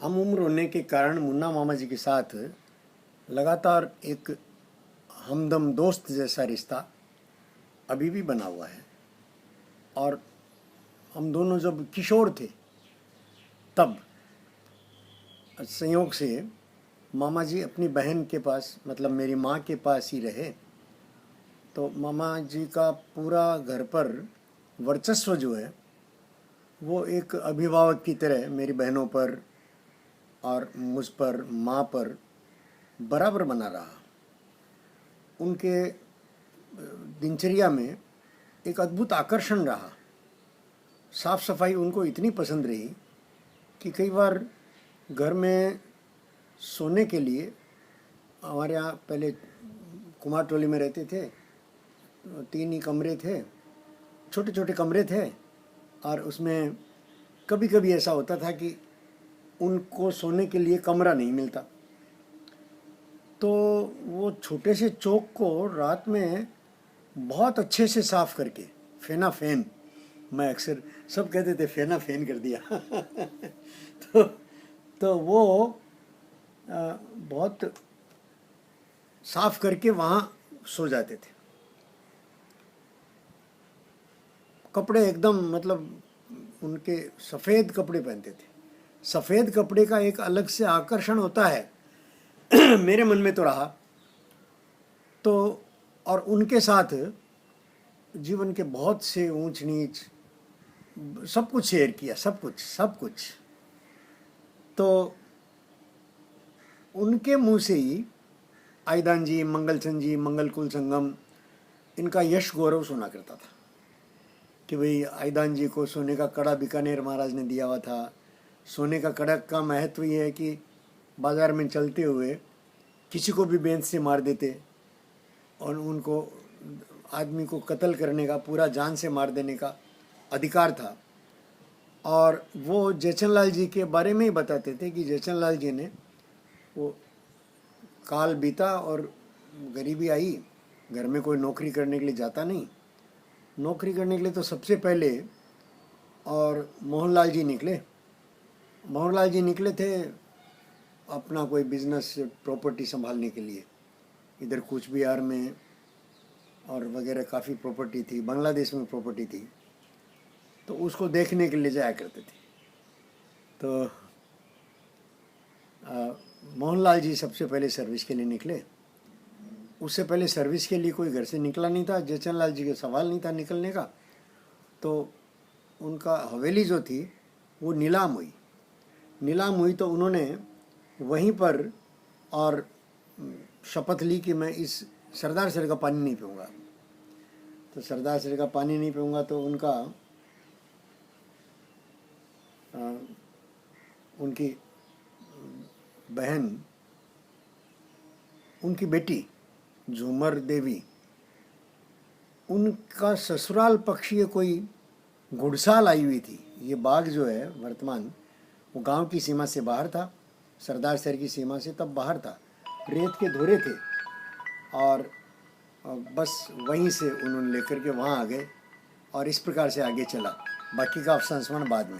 हम उम्र होने के कारण मुन्ना मामा जी के साथ लगातार एक हमदम दोस्त जैसा रिश्ता अभी भी बना हुआ है। और हम दोनों जब किशोर थे तब संयोग से मामा जी अपनी बहन के पास, मतलब मेरी माँ के पास ही रहे। तो मामा जी का पूरा घर पर वर्चस्व जो है वो एक अभिभावक की तरह मेरी बहनों पर और मुझ पर, माँ पर बराबर बना रहा। उनके दिनचर्या में एक अद्भुत आकर्षण रहा। साफ सफाई उनको इतनी पसंद रही कि कई बार घर में सोने के लिए, हमारे यहाँ पहले कुमार टोली में रहते थे, 3 ही कमरे थे, छोटे छोटे कमरे थे। और उसमें कभी कभी ऐसा होता था कि उनको सोने के लिए कमरा नहीं मिलता, तो वो छोटे से चौक को रात में बहुत अच्छे से साफ करके, फेना फेन, मैं अक्सर, सब कहते थे फेना फेन कर दिया तो वो बहुत साफ करके वहाँ सो जाते थे। कपड़े एकदम, मतलब उनके सफ़ेद कपड़े पहनते थे। सफ़ेद कपड़े का एक अलग से आकर्षण होता है मेरे मन में तो रहा। तो और उनके साथ जीवन के बहुत से ऊंच नीच सब कुछ शेयर किया, सब कुछ। तो उनके मुंह से ही आईदान जी, मंगलचंद जी, मंगल कुल संगम, इनका यश गौरव सुना करता था कि भाई आईदान जी को सोने का कड़ा बीकानेर महाराज ने दिया हुआ था। सोने का कड़ा का महत्व ये है कि बाज़ार में चलते हुए किसी को भी बेंच से मार देते और उनको, आदमी को कत्ल करने का, पूरा जान से मार देने का अधिकार था। और वो जयचंद जी के बारे में ही बताते थे कि जयचंद जी ने, वो काल बीता और गरीबी आई, घर में कोई नौकरी करने के लिए जाता नहीं। नौकरी करने के लिए तो सबसे पहले और मोहनलाल जी निकले थे अपना कोई बिजनेस, प्रॉपर्टी संभालने के लिए। इधर कूच बिहार में और वगैरह काफ़ी प्रॉपर्टी थी, बांग्लादेश में प्रॉपर्टी थी, तो उसको देखने के लिए जाया करते थे। तो मोहनलाल जी सबसे पहले सर्विस के लिए निकले। उससे पहले सर्विस के लिए कोई घर से निकला नहीं था। जयचंद जी का सवाल नहीं था निकलने का। तो उनका हवेली जो थी वो नीलाम हुई तो उन्होंने वहीं पर और शपथ ली कि मैं इस सरदार सर का पानी नहीं पीऊँगा। तो सरदार सर का पानी नहीं पीऊँगा तो उनकी बहन, उनकी बेटी झूमर देवी, उनका ससुराल पक्षीय कोई घुड़साल आई हुई थी। ये बाग जो है वर्तमान, वो गांव की सीमा से बाहर था, सरदार सर की सीमा से तब बाहर था। रेत के धोरे थे और बस वहीं से उन्होंने लेकर के वहाँ आ गए और इस प्रकार से आगे चला। बाकी का संस्मरण बाद में।